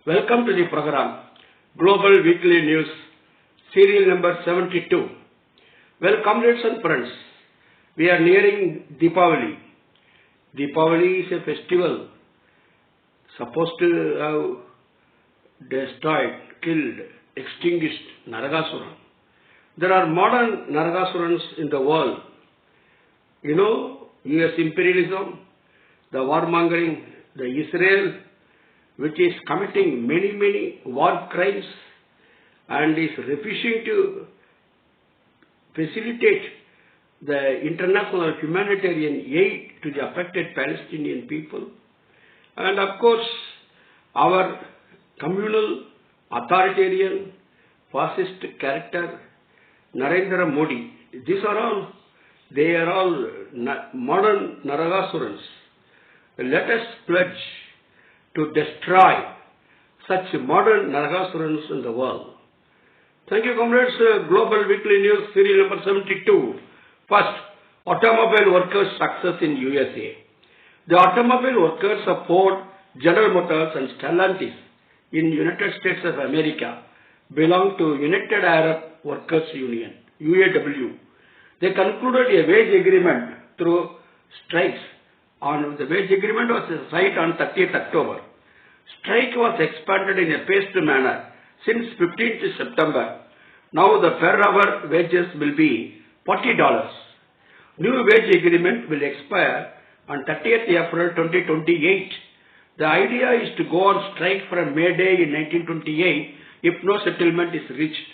Welcome to the program, Global Weekly News, serial number 72. Well, comrades and friends, we are nearing Deepavali. Deepavali is a festival supposed to have destroyed, killed, extinguished Naragasura. There are modern Naragasurans in the world. You know, US imperialism, the warmongering, the Israel, which is committing many war crimes and is refusing to facilitate the international humanitarian aid to the affected Palestinian people. And of course, our communal, authoritarian, fascist character, Narendra Modi. They are all modern Naragasurans. Let us pledge to destroy such modern Naragasurans in the world. Thank you, comrades. Global Weekly News, serial number 72. First, automobile workers' success in USA. The automobile workers of Ford, General Motors and Stellantis in United States of America belong to United Arab Workers Union, UAW. They concluded a wage agreement through strikes. The wage agreement was signed on 30th October. Strike was expanded in a paced manner since 15th September. Now the per hour wages will be $40. New wage agreement will expire on 30th April 2028. The idea is to go on strike from May Day in 1928 if no settlement is reached.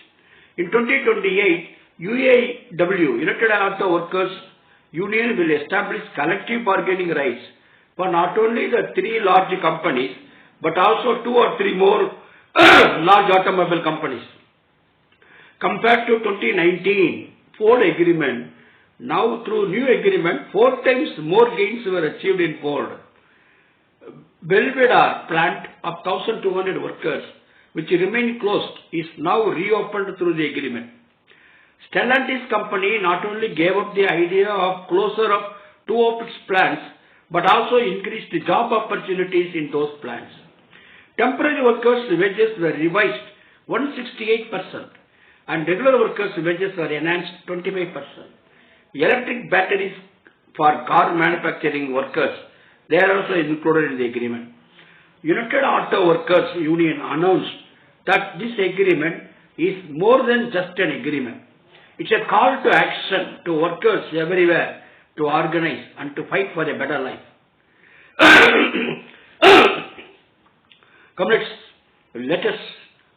In 2028, UAW, United Auto Workers Union, will establish collective bargaining rights for not only the three large companies but also 2 or 3 more large automobile companies. Compared to 2019 Ford agreement, now through new agreement, 4 times more gains were achieved in Ford. Belvedere plant of 1,200 workers, which remained closed, is now reopened through the agreement. Stellantis company not only gave up the idea of closure of 2 of its plants, but also increased job opportunities in those plants. Temporary workers' wages were revised 168% and regular workers' wages were enhanced 25%. Electric batteries for car manufacturing workers, they are also included in the agreement. United Auto Workers Union announced that this agreement is more than just an agreement. It's a call to action to workers everywhere to organize and to fight for a better life. Comrades, let us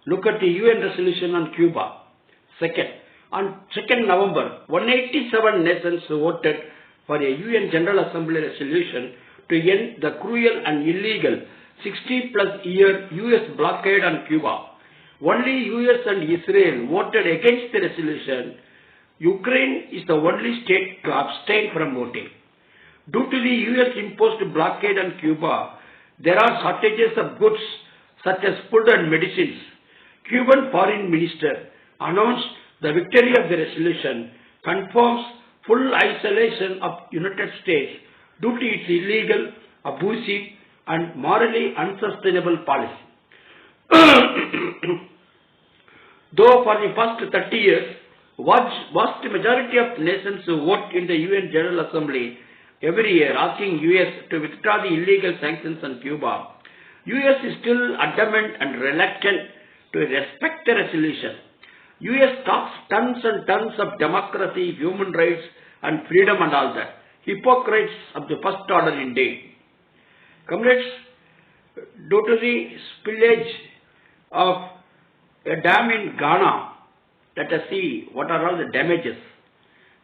look at the UN resolution on Cuba. On 2nd November, 187 nations voted for a UN General Assembly resolution to end the cruel and illegal 60+ year US blockade on Cuba. Only US and Israel voted against the resolution. Ukraine is the only state to abstain from voting. Due to the US imposed blockade on Cuba, there are shortages of goods such as food and medicines. Cuban Foreign Minister announced the victory of the resolution confirms full isolation of United States due to its illegal, abusive and morally unsustainable policy. Though for the first 30 years, vast majority of nations who vote in the UN General Assembly every year asking US to withdraw the illegal sanctions on Cuba, US is still adamant and reluctant to respect the resolution. US talks tons and tons of democracy, human rights and freedom and all that. Hypocrites of the first order indeed. Comrades, due to the spillage of a dam in Ghana, let us see what are all the damages.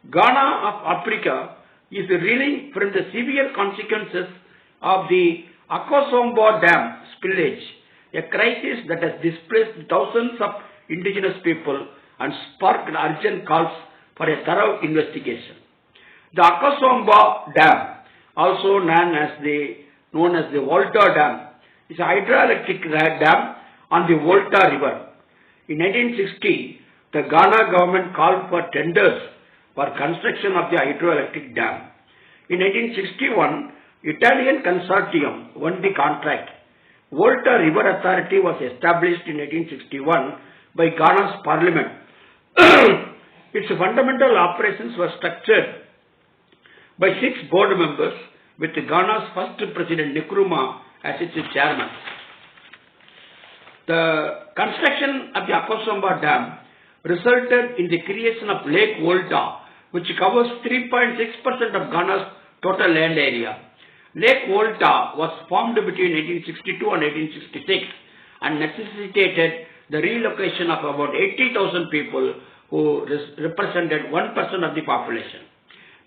Ghana of Africa is reeling from the severe consequences of the Akosombo Dam spillage, a crisis that has displaced thousands of indigenous people and sparked urgent calls for a thorough investigation. The Akosombo Dam, also known as the Volta Dam, is a hydroelectric dam on the Volta River. In 1960, the Ghana government called for tenders for construction of the hydroelectric dam. In 1961, Italian consortium won the contract. Volta River Authority was established in 1861 by Ghana's parliament. Its fundamental operations were structured by 6 board members with Ghana's first president Nkrumah as its chairman. The construction of the Akosombo Dam resulted in the creation of Lake Volta, which covers 3.6% of Ghana's total land area. Lake Volta was formed between 1862 and 1866 and necessitated the relocation of about 80,000 people who represented 1% of the population.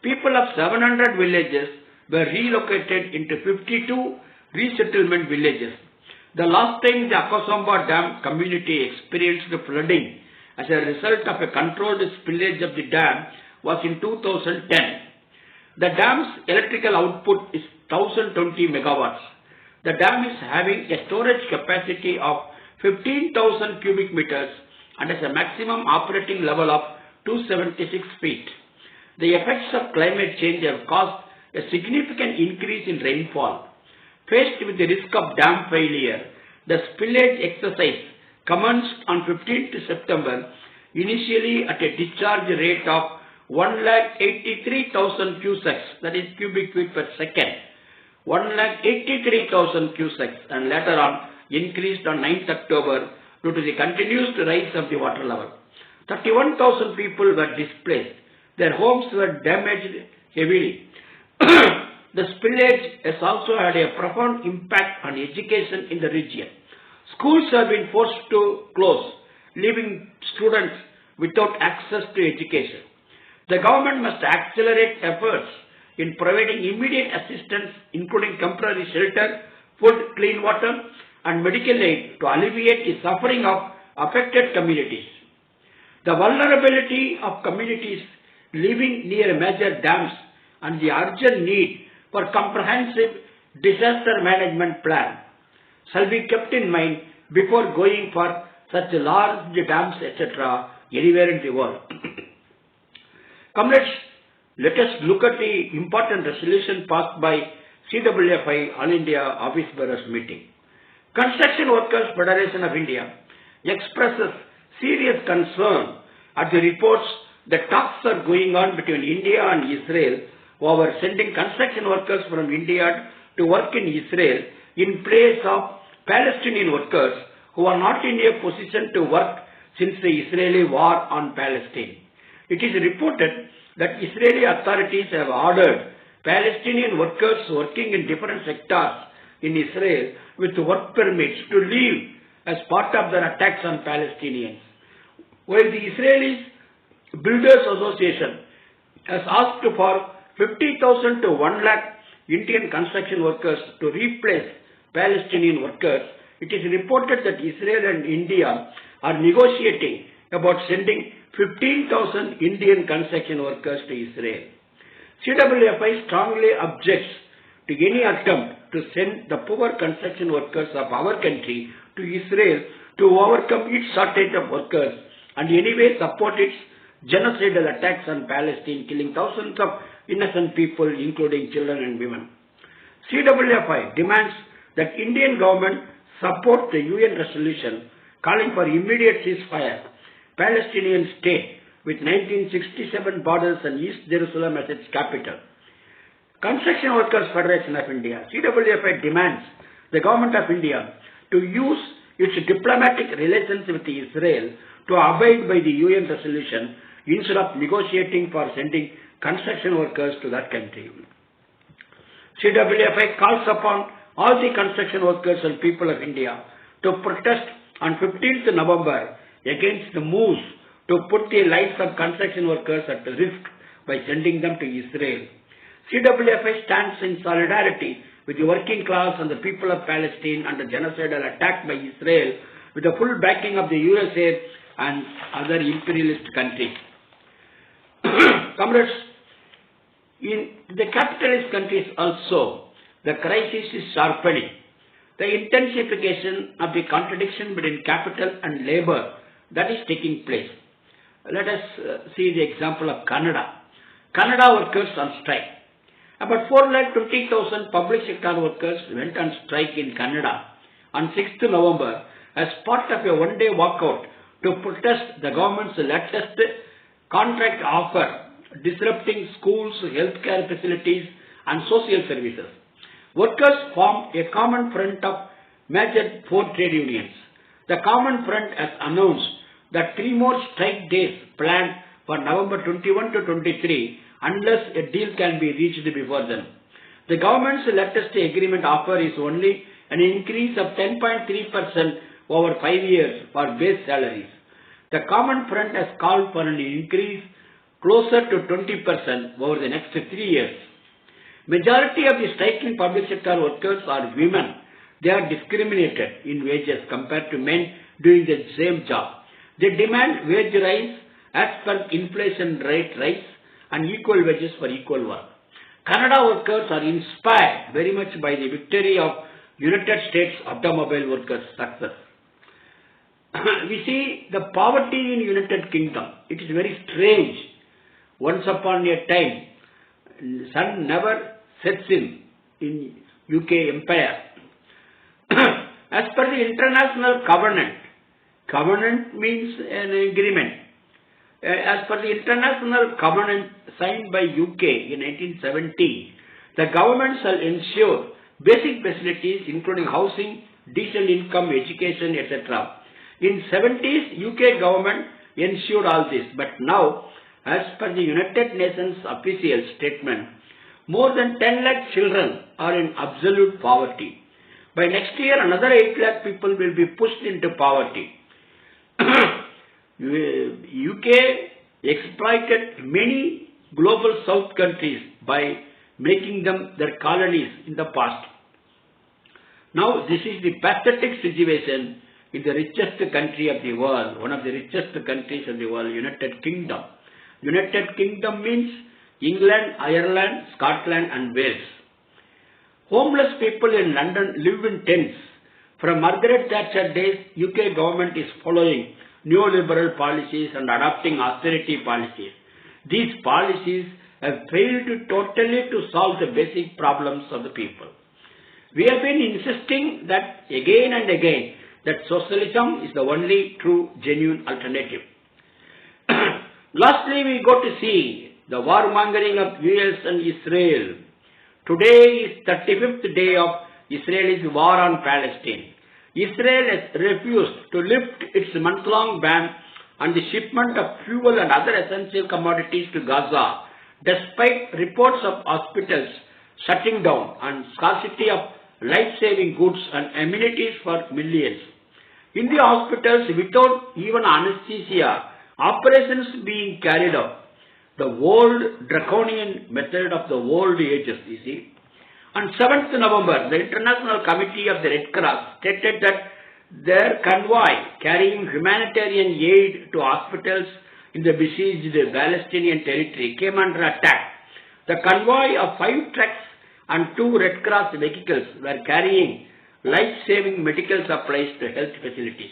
People of 700 villages were relocated into 52 resettlement villages. The last time the Akosombo Dam community experienced flooding as a result of a controlled spillage of the dam was in 2010. The dam's electrical output is 1020 megawatts. The dam is having a storage capacity of 15,000 cubic meters and has a maximum operating level of 276 feet. The effects of climate change have caused a significant increase in rainfall. Faced with the risk of dam failure, the spillage exercise commenced on 15th September, initially at a discharge rate of 183,000 cusecs, that is cubic feet per second, 183,000 cusecs, and later on increased on 9th October due to the continuous rise of the water level. 31,000 people were displaced. Their homes were damaged heavily. The spillage has also had a profound impact on education in the region. Schools have been forced to close, leaving students without access to education. The government must accelerate efforts in providing immediate assistance, including temporary shelter, food, clean water, and medical aid to alleviate the suffering of affected communities. The vulnerability of communities living near major dams and the urgent need for comprehensive disaster management plan shall be kept in mind before going for such large dams, etc., anywhere in the world. Comrades, let us look at the important resolution passed by CWFI All India Office Bearers Meeting. Construction Workers Federation of India expresses serious concern at the reports that talks are going on between India and Israel over sending construction workers from India to work in Israel in place of Palestinian workers who are not in a position to work since the Israeli war on Palestine. It is reported that Israeli authorities have ordered Palestinian workers working in different sectors in Israel with work permits to leave as part of their attacks on Palestinians. While the Israeli Builders Association has asked for 50,000 to 1 lakh Indian construction workers to replace Palestinian workers, it is reported that Israel and India are negotiating about sending 15,000 Indian construction workers to Israel. CWFI strongly objects to any attempt to send the poor construction workers of our country to Israel to overcome its shortage of workers and anyway support its genocidal attacks on Palestine, killing thousands of innocent people, including children and women. CWFI demands that Indian government support the UN resolution calling for immediate ceasefire, Palestinian state with 1967 borders and East Jerusalem as its capital. Construction Workers Federation of India, CWFI demands the government of India to use its diplomatic relations with Israel to abide by the UN resolution instead of negotiating for sending construction workers to that country. CWFI calls upon all the construction workers and people of India to protest on 15th November against the moves to put the lives of construction workers at risk by sending them to Israel. CWFI stands in solidarity with the working class and the people of Palestine under genocidal attack by Israel with the full backing of the USA and other imperialist countries. Comrades, in the capitalist countries also, the crisis is sharpening. The intensification of the contradiction between capital and labor that is taking place. Let us see the example of Canada. Canada workers on strike. About 420,000 public sector workers went on strike in Canada on 6th November as part of a one-day walkout to protest the government's latest contract offer disrupting schools, healthcare facilities and social services. Workers formed a common front of major four trade unions. The common front has announced that 3 more strike days planned for November 21 to 23 unless a deal can be reached before then. The government's latest agreement offer is only an increase of 10.3% over 5 years for base salaries. The common front has called for an increase closer to 20% over the next 3 years. Majority of the striking public sector workers are women. They are discriminated in wages compared to men doing the same job. They demand wage rise as per inflation rate rise and equal wages for equal work. Canada workers are inspired very much by the victory of United States automobile workers' success. We see the poverty in United Kingdom. It is very strange. Once upon a time, sun never sets in UK Empire. As per the international covenant means an agreement. As per the international covenant signed by UK in 1970, the government shall ensure basic facilities including housing, decent income, education, etc. In 70s, UK government ensured all this, but now, as per the United Nations official statement, more than 10 lakh children are in absolute poverty. By next year, another 8 lakh people will be pushed into poverty. UK exploited many global south countries by making them their colonies in the past. Now, this is the pathetic situation in the richest country of the world, one of the richest countries of the world, United Kingdom. United Kingdom means England, Ireland, Scotland and Wales. Homeless people in London live in tents. From Margaret Thatcher days, UK government is following neoliberal policies and adopting austerity policies. These policies have failed totally to solve the basic problems of the people. We have been insisting that again and again that socialism is the only true, genuine alternative. Lastly, we go to see the warmongering of US and Israel. Today is 35th day of Israel's war on Palestine. Israel has refused to lift its month-long ban on the shipment of fuel and other essential commodities to Gaza, despite reports of hospitals shutting down and scarcity of life-saving goods and amenities for millions. In the hospitals, without even anesthesia, operations being carried out. The old draconian method of the old ages, you see. On 7th November, the International Committee of the Red Cross stated that their convoy carrying humanitarian aid to hospitals in the besieged Palestinian territory came under attack. The convoy of 5 trucks and 2 Red Cross vehicles were carrying life-saving medical supplies to health facilities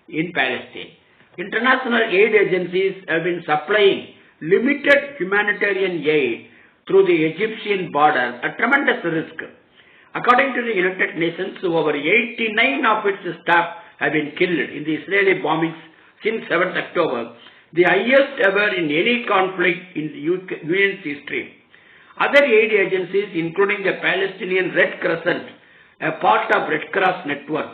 in Palestine. International aid agencies have been supplying limited humanitarian aid through the Egyptian border at tremendous risk. According to the United Nations, over 89 of its staff have been killed in the Israeli bombings since 7th October, the highest ever in any conflict in the UN's history. Other aid agencies, including the Palestinian Red Crescent, a part of Red Cross network,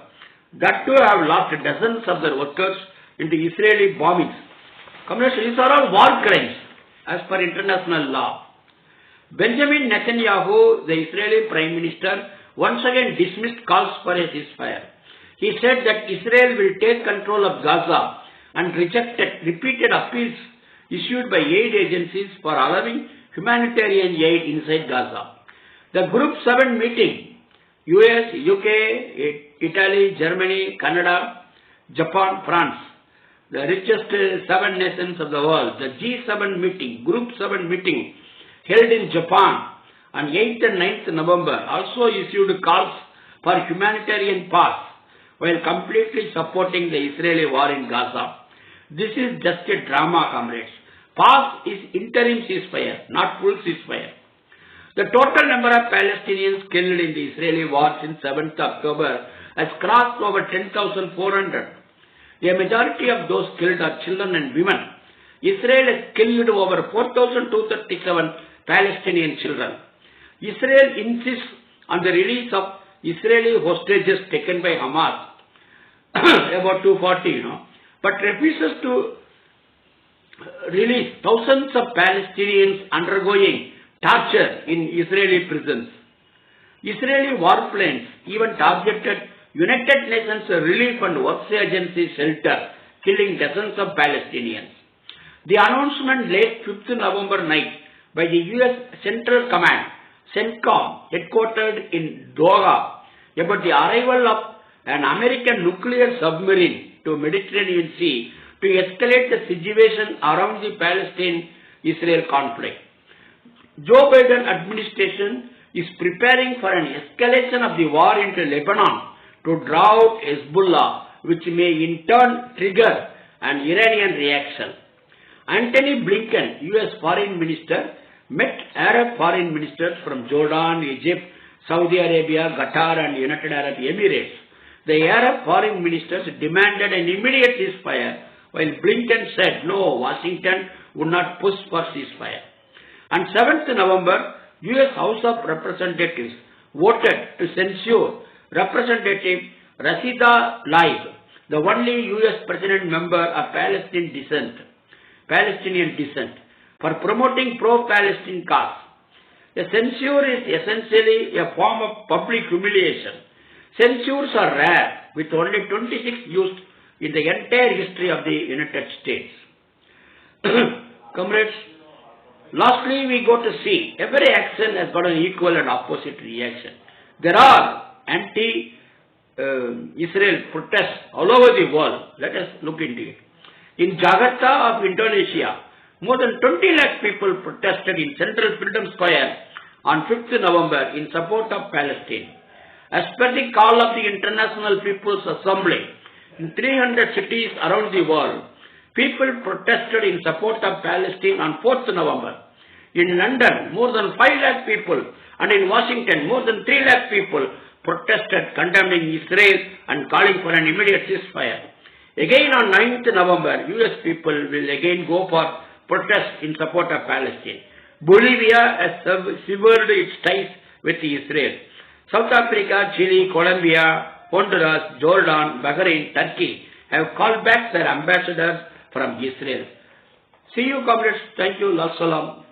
that too have lost dozens of their workers in the Israeli bombings. These are all war crimes as per international law. Benjamin Netanyahu, the Israeli Prime Minister, once again dismissed calls for a ceasefire. He said that Israel will take control of Gaza and rejected repeated appeals issued by aid agencies for allowing humanitarian aid inside Gaza. The Group 7 meeting, US, UK, Italy, Germany, Canada, Japan, France, the richest 7 nations of the world, the G7 meeting, Group 7 meeting, held in Japan on 8th and 9th November, also issued calls for humanitarian pause while completely supporting the Israeli war in Gaza. This is just a drama, comrades. Pause is interim ceasefire, not full ceasefire. The total number of Palestinians killed in the Israeli war since 7th October has crossed over 10,400. A majority of those killed are children and women. Israel has killed over 4,237 Palestinian children. Israel insists on the release of Israeli hostages taken by Hamas, about 240, but refuses to release thousands of Palestinians undergoing torture in Israeli prisons. Israeli warplanes even targeted United Nations Relief and Works Agency shelter, killing dozens of Palestinians. The announcement late 5th November night by the U.S. Central Command, CENTCOM, headquartered in Doha, about the arrival of an American nuclear submarine to Mediterranean Sea to escalate the situation around the Palestine-Israel conflict. Joe Biden administration is preparing for an escalation of the war into Lebanon to draw out Hezbollah, which may in turn trigger an Iranian reaction. Antony Blinken, U.S. Foreign Minister, met Arab foreign ministers from Jordan, Egypt, Saudi Arabia, Qatar and United Arab Emirates. The Arab foreign ministers demanded an immediate ceasefire, while Blinken said no, Washington would not push for ceasefire. On 7th November, U.S. House of Representatives voted to censure Representative Rashida Tlaib, the only U.S. president member of Palestinian descent, for promoting pro-Palestine cause. The censure is essentially a form of public humiliation. Censures are rare, with only 26 used in the entire history of the United States. Comrades, lastly we go to see every action has got an equal and opposite reaction. There are anti-Israel protests all over the world. Let us look into it. In Jakarta of Indonesia, more than 20 lakh people protested in Central Freedom Square on 5th November in support of Palestine. As per the call of the International People's Assembly, in 300 cities around the world, people protested in support of Palestine on 4th November. In London, more than 5 lakh people, and in Washington, more than 3 lakh people protested condemning Israel and calling for an immediate ceasefire. Again on 9th November, US people will again go for protests in support of Palestine. Bolivia has severed its ties with Israel. South Africa, Chile, Colombia, Honduras, Jordan, Bahrain, Turkey have called back their ambassadors from Israel. See you, comrades. Thank you. Salam.